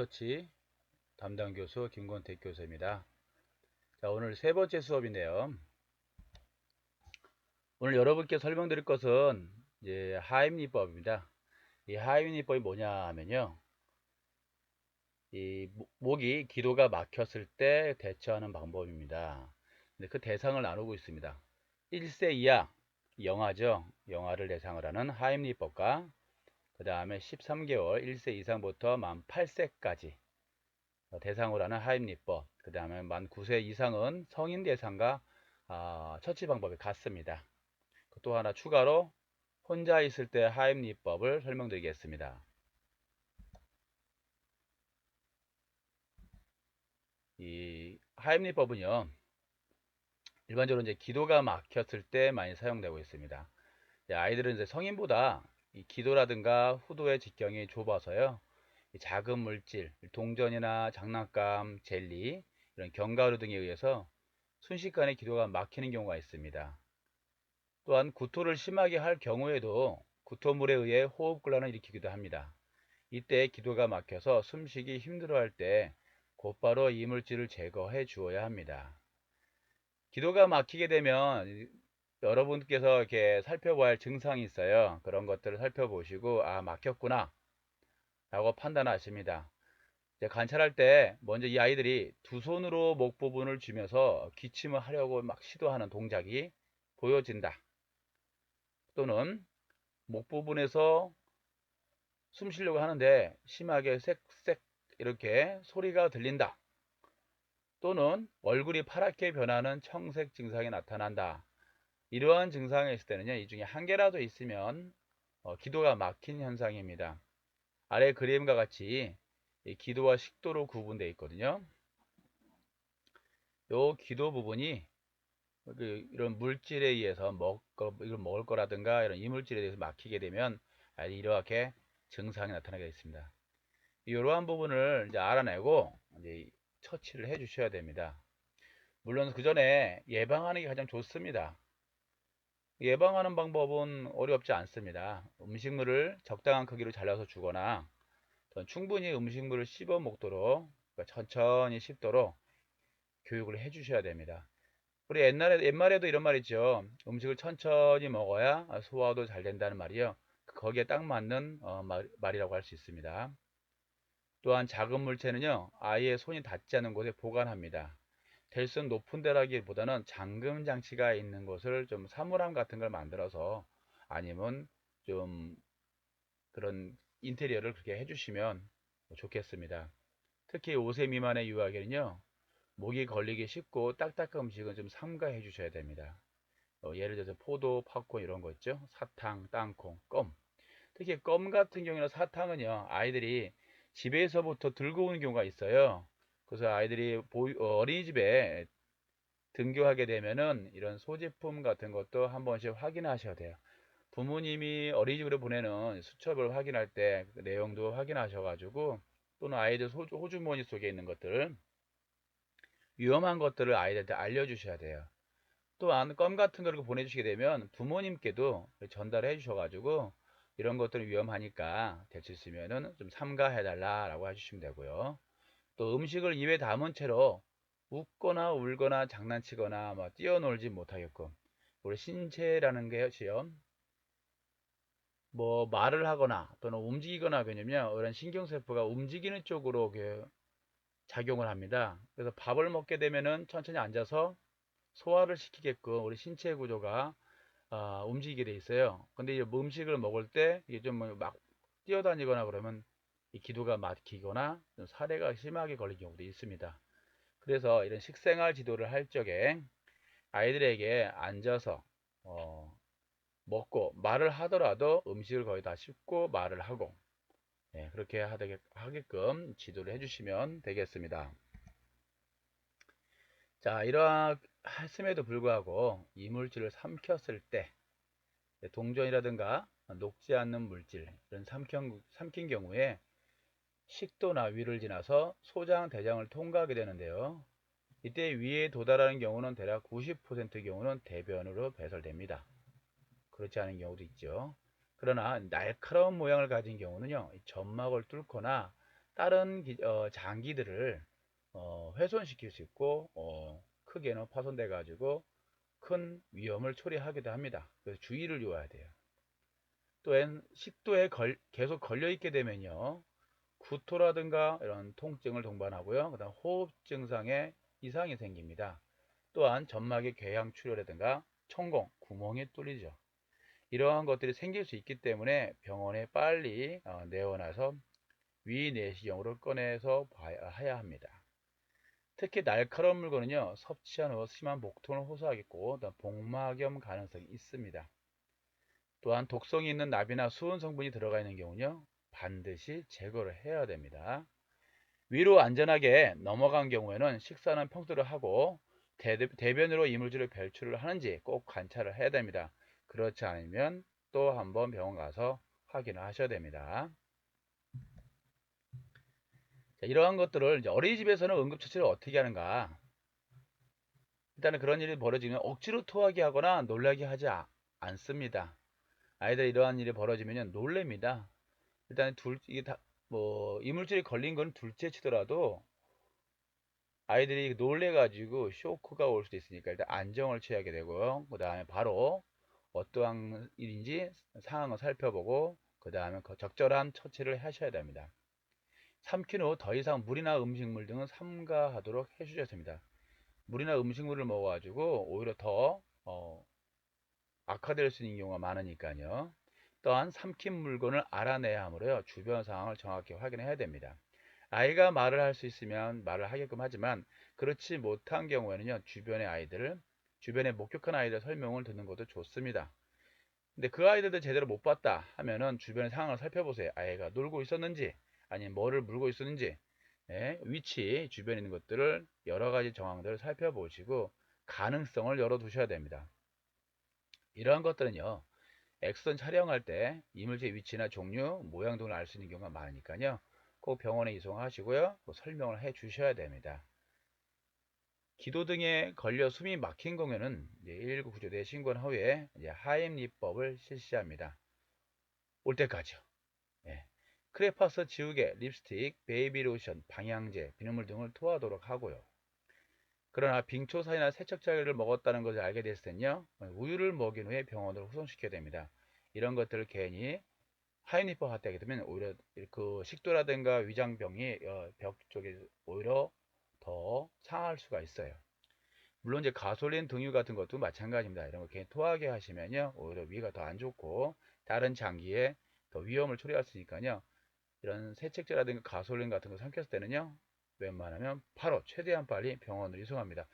뇌처치 담당 교수 김권택 교수입니다. 자, 오늘 세 번째 수업인데요. 오늘 여러분께 설명드릴 것은 이제 하임리법입니다. 이 하임리법이 뭐냐 하면요. 이 목이 기도가 막혔을 때 대처하는 방법입니다. 근데 그 대상을 나누고 있습니다. 1세 이하 영아죠. 영아를 대상으로 하는 하임리법과 그 다음에 13개월 1세 이상부터 만 8세까지 대상으로 하는 하임리법, 그 다음에 만 9세 이상은 성인 대상과 처치 방법이 같습니다. 또 하나 추가로 혼자 있을 때 하임리법을 설명드리겠습니다. 이 하임리법은요, 일반적으로 이제 기도가 막혔을 때 많이 사용되고 있습니다. 아이들은 이제 성인보다 이 기도라든가 후도의 직경이 좁아서요, 작은 물질, 동전이나 장난감, 젤리, 이런 견과류 등에 의해서 순식간에 기도가 막히는 경우가 있습니다. 또한 구토를 심하게 할 경우에도 구토물에 의해 호흡곤란을 일으키기도 합니다. 이때 기도가 막혀서 숨쉬기 힘들어할 때 곧바로 이물질을 제거해 주어야 합니다. 기도가 막히게 되면 여러분께서 이렇게 살펴봐야 할 증상이 있어요. 그런 것들을 살펴보시고 막혔구나 라고 판단하십니다. 관찰할 때 먼저 이 아이들이 두 손으로 목 부분을 쥐면서 기침을 하려고 막 시도하는 동작이 보여진다. 또는 목 부분에서 숨 쉬려고 하는데 심하게 쌕쌕 이렇게 소리가 들린다. 또는 얼굴이 파랗게 변하는 청색 증상이 나타난다. 이러한 증상이 있을 때는요, 이 중에 한 개라도 있으면 기도가 막힌 현상입니다. 아래 그림과 같이 기도와 식도로 구분되어 있거든요. 요 기도 부분이 이런 물질에 의해서 이걸 먹을 거라든가 이런 이물질에 대해서 막히게 되면 이렇게 증상이 나타나게 있습니다. 이러한 부분을 이제 알아내고 이제 처치를 해 주셔야 됩니다. 물론 그 전에 예방하는 게 가장 좋습니다. 예방하는 방법은 어렵지 않습니다. 음식물을 적당한 크기로 잘라서 주거나 충분히 음식물을 씹어 먹도록, 그러니까 천천히 씹도록 교육을 해 주셔야 됩니다. 우리 옛말에도 이런 말 있죠. 음식을 천천히 먹어야 소화도 잘 된다는 말이요. 거기에 딱 맞는 말이라고 할 수 있습니다. 또한 작은 물체는요, 아이의 손이 닿지 않는 곳에 보관합니다. 될수록 높은 데라기보다는 잠금 장치가 있는 곳을 좀 사물함 같은 걸 만들어서 아니면 좀 그런 인테리어를 그렇게 해주시면 좋겠습니다. 특히 5세 미만의 유아에게는요, 목이 걸리기 쉽고 딱딱한 음식은 좀 삼가해 주셔야 됩니다. 예를 들어서 포도, 팝콘 이런 거 있죠. 사탕, 땅콩, 껌. 특히 껌 같은 경우나 사탕은요, 아이들이 집에서부터 들고 오는 경우가 있어요. 그래서 아이들이 어린이집에 등교하게 되면은 이런 소지품 같은 것도 한 번씩 확인하셔야 돼요. 부모님이 어린이집으로 보내는 수첩을 확인할 때 그 내용도 확인하셔가지고, 또는 아이들 호주머니 속에 있는 것들, 위험한 것들을 아이들한테 알려주셔야 돼요. 또한 껌 같은 걸 보내주시게 되면 부모님께도 전달해 주셔가지고 이런 것들은 위험하니까 될 수 있으면은 좀 삼가해 달라라고 해주시면 되고요. 또 음식을 입에 담은 채로 웃거나 울거나 장난치거나 뛰어놀지 못하게끔, 우리 신체라는 게요, 말을 하거나 또는 움직이거나 하면요, 이런 신경세포가 움직이는 쪽으로 작용을 합니다. 그래서 밥을 먹게 되면은 천천히 앉아서 소화를 시키게끔 우리 신체 구조가 움직이게 돼 있어요. 근데 이 음식을 먹을 때 이게 좀 막 뛰어다니거나 그러면 이 기도가 막히거나 좀 사례가 심하게 걸린 경우도 있습니다. 그래서 이런 식생활 지도를 할 적에 아이들에게 앉아서 먹고 말을 하더라도 음식을 거의 다 씹고 말을 하고, 그렇게 하게끔 지도를 해주시면 되겠습니다. 자, 이러했음에도 불구하고 이물질을 삼켰을 때 동전이라든가 녹지 않는 물질 이런 삼킨 경우에 식도나 위를 지나서 소장, 대장을 통과하게 되는데요. 이때 위에 도달하는 경우는 대략 90%의 경우는 대변으로 배설됩니다. 그렇지 않은 경우도 있죠. 그러나 날카로운 모양을 가진 경우는요, 점막을 뚫거나 다른 장기들을 훼손시킬 수 있고 크게는 파손돼 가지고 큰 위험을 초래하기도 합니다. 그래서 주의를 요해야 돼요. 또 식도에 계속 걸려 있게 되면요, 구토라든가 이런 통증을 동반하고요, 그 다음 호흡 증상에 이상이 생깁니다. 또한 점막의 궤양 출혈이라든가 천공, 구멍이 뚫리죠. 이러한 것들이 생길 수 있기 때문에 병원에 빨리 내원해서 위내시경으로 꺼내서 봐야 합니다. 특히 날카로운 물건은요, 섭취한 후 심한 복통을 호소하겠고 복막염 가능성이 있습니다. 또한 독성이 있는 납이나 수은 성분이 들어가 있는 경우는요, 반드시 제거를 해야 됩니다. 위로 안전하게 넘어간 경우에는 식사는 평소로 하고 대변으로 이물질을 배출을 하는지 꼭 관찰을 해야 됩니다. 그렇지 않으면 또 한번 병원 가서 확인을 하셔야 됩니다. 자, 이러한 것들을 이제 어린이집에서는 응급처치를 어떻게 하는가? 일단은 그런 일이 벌어지면 억지로 토하게 하거나 놀라게 하지 않습니다. 아이들 이러한 일이 벌어지면 놀랍니다. 일단 이게 다 뭐 이물질이 걸린 건 둘째 치더라도 아이들이 놀래 가지고 쇼크가 올 수도 있으니까 일단 안정을 취하게 되고요. 그 다음에 바로 어떠한 일인지 상황을 살펴보고 그 다음에 적절한 처치를 하셔야 됩니다. 삼킨 후 더 이상 물이나 음식물 등은 삼가하도록 해주셨습니다. 물이나 음식물을 먹어가지고 오히려 더 악화될 수 있는 경우가 많으니까요. 또한 삼킨 물건을 알아내야 하므로요, 주변 상황을 정확히 확인해야 됩니다. 아이가 말을 할 수 있으면 말을 하게끔 하지만 그렇지 못한 경우에는요, 주변에 목격한 아이들 설명을 듣는 것도 좋습니다. 근데 그 아이들도 제대로 못 봤다 하면은 주변의 상황을 살펴보세요. 아이가 놀고 있었는지 아니면 뭐를 물고 있었는지, 위치 주변에 있는 것들을 여러 가지 정황들을 살펴보시고 가능성을 열어 두셔야 됩니다. 이러한 것들은요, 엑선 촬영할 때 이물질 위치나 종류, 모양 등을 알 수 있는 경우가 많으니까요, 꼭 병원에 이송하시고요, 설명을 해 주셔야 됩니다. 기도 등에 걸려 숨이 막힌 경우에는 119 구조대에 신고한 후에 하임리법을 실시합니다. 올 때까지요. 예. 크레파스 지우개, 립스틱, 베이비로션, 방향제, 비눗물 등을 토하도록 하고요. 그러나 빙초산이나 세척제를 먹었다는 것을 알게 됐을 때는요, 우유를 먹인 후에 병원으로 후송시켜야 됩니다. 이런 것들을 괜히 하임리법 하게 되면 오히려 그 식도라든가 위장병이 벽 쪽에 오히려 더 상할 수가 있어요. 물론 이제 가솔린 등유 같은 것도 마찬가지입니다. 이런 거 괜히 토하게 하시면요, 오히려 위가 더 안 좋고 다른 장기에 더 위험을 초래할 수 있으니까요, 이런 세척제라든가 가솔린 같은 거 삼켰을 때는요, 웬만하면 바로 최대한 빨리 병원으로 이송합니다.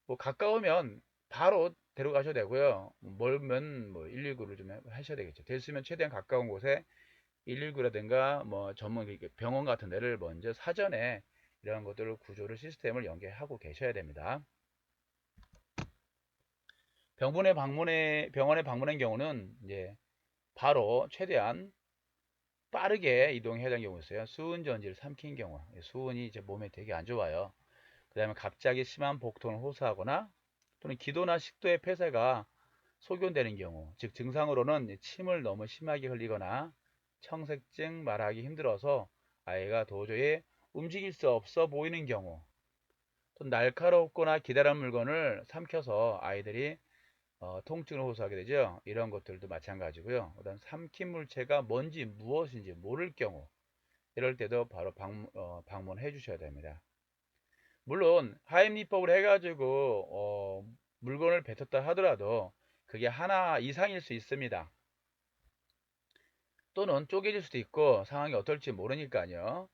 뭐 가까우면 바로 데려가셔도 되고요, 멀면 뭐 119를 좀 하셔야 되겠죠. 됐으면 최대한 가까운 곳에 119라든가 뭐 전문 병원 같은 데를 먼저 사전에 이런 것들을 구조를 시스템을 연계하고 계셔야 됩니다. 병원에 방문한 경우는 이제 바로 최대한 빠르게 이동해야 되는 경우가 있어요. 수은 전지를 삼킨 경우, 수은이 이제 몸에 되게 안 좋아요. 그 다음에 갑자기 심한 복통을 호소하거나 또는 기도나 식도의 폐쇄가 소견되는 경우, 즉 증상으로는 침을 너무 심하게 흘리거나 청색증, 말하기 힘들어서 아이가 도저히 움직일 수 없어 보이는 경우, 또 날카롭거나 기다란 물건을 삼켜서 아이들이 통증을 호소하게 되죠. 이런 것들도 마찬가지고요. 그다음 삼킨 물체가 뭔지 무엇인지 모를 경우, 이럴 때도 바로 방문해 주셔야 됩니다. 물론 하임리법을 해가지고 물건을 뱉었다 하더라도 그게 하나 이상일 수 있습니다. 또는 쪼개질 수도 있고 상황이 어떨지 모르니까요,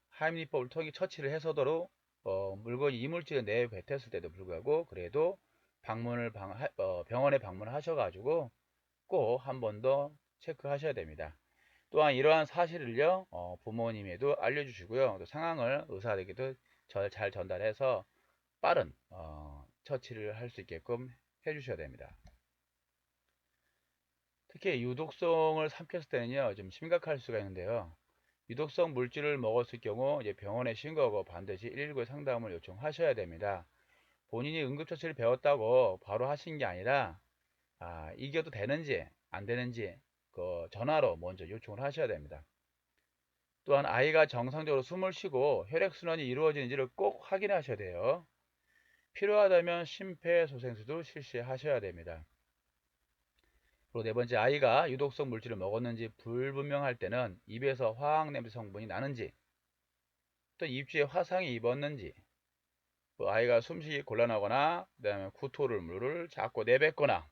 하임리법을 통해 처치를 해서도 물건이 이물질을 내뱉었을 때도 불구하고 그래도 병원에 방문하셔가지고 꼭 한 번 더 체크하셔야 됩니다. 또한 이러한 사실을요, 부모님에도 알려주시고요, 또 상황을 의사에게도 잘 전달해서 빠른 처치를 할 수 있게끔 해주셔야 됩니다. 특히 유독성을 삼켰을 때는요, 좀 심각할 수가 있는데요, 유독성 물질을 먹었을 경우 이제 병원에 신고하고 반드시 119에 상담을 요청하셔야 됩니다. 본인이 응급처치를 배웠다고 바로 하신 게 아니라 이겨도 되는지 안 되는지 그 전화로 먼저 요청을 하셔야 됩니다. 또한 아이가 정상적으로 숨을 쉬고 혈액순환이 이루어지는지를 꼭 확인하셔야 돼요. 필요하다면 심폐소생술도 실시하셔야 됩니다. 그리고 네 번째, 아이가 유독성 물질을 먹었는지 불분명할 때는 입에서 화학냄새 성분이 나는지, 또 입주에 화상이 입었는지, 또 아이가 숨쉬기 곤란하거나 그다음에 구토를 물을 자꾸 내뱉거나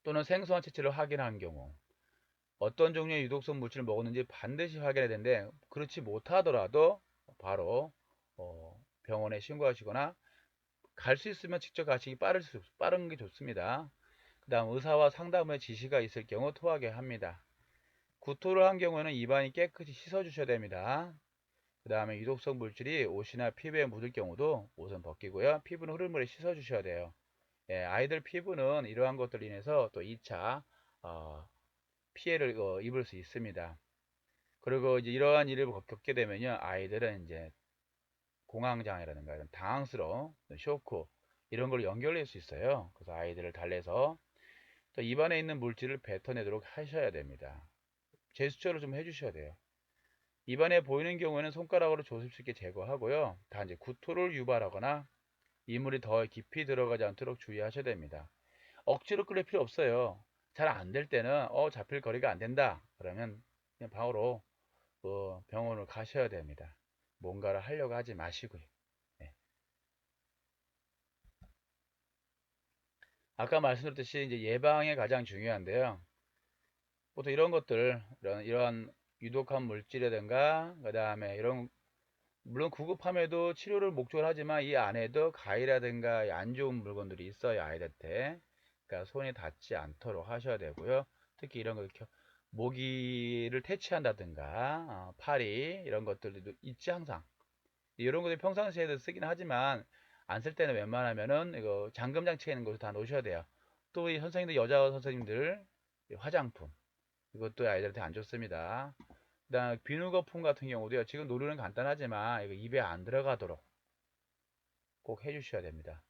또는 생소한 체질을 확인한 경우, 어떤 종류의 유독성 물질을 먹었는지 반드시 확인해야 되는데, 그렇지 못하더라도 바로 병원에 신고하시거나, 갈 수 있으면 직접 가시기 빠른 게 좋습니다. 그 다음, 의사와 상담 후에 지시가 있을 경우 토하게 합니다. 구토를 한 경우에는 입안이 깨끗이 씻어 주셔야 됩니다. 그 다음에 유독성 물질이 옷이나 피부에 묻을 경우도 옷은 벗기고요, 피부는 흐름물에 씻어 주셔야 돼요. 예, 아이들 피부는 이러한 것들로 인해서 또 2차 피해를 입을 수 있습니다. 그리고 이제 이러한 일을 겪게 되면요, 아이들은 이제 공황장애라든가 이런 당황스러움, 쇼크 이런 걸 연결할 수 있어요. 그래서 아이들을 달래서 또 입안에 있는 물질을 뱉어내도록 하셔야 됩니다. 제스처를 좀 해주셔야 돼요. 입안에 보이는 경우에는 손가락으로 조심스럽게 제거하고요, 단지 구토를 유발하거나 이물이 더 깊이 들어가지 않도록 주의하셔야 됩니다. 억지로 끓일 필요 없어요. 잘 안 될 때는 잡힐 거리가 안 된다 그러면 그냥 바로 병원을 가셔야 됩니다. 뭔가를 하려고 하지 마시고요. 네. 아까 말씀드렸듯이 이제 예방이 가장 중요한데요. 보통 이런 것들, 이러한 유독한 물질이라든가 그 다음에 이런, 물론 구급함에도 치료를 목적으로 하지만 이 안에도 가위라든가 안 좋은 물건들이 있어요, 아이들한테. 그러니까 손이 닿지 않도록 하셔야 되고요. 특히 이런 거 모기를 퇴치한다든가 파리 이런 것들도 있지 항상. 이런 것들 평상시에도 쓰긴 하지만 안 쓸 때는 웬만하면은 이거 잠금 장치에 있는 것을 다 놓으셔야 돼요. 또 이 선생님들, 여자 선생님들 화장품 이것도 아이들한테 안 좋습니다. 그다음 비누 거품 같은 경우도요. 지금 노르는 간단하지만 이거 입에 안 들어가도록 꼭 해주셔야 됩니다.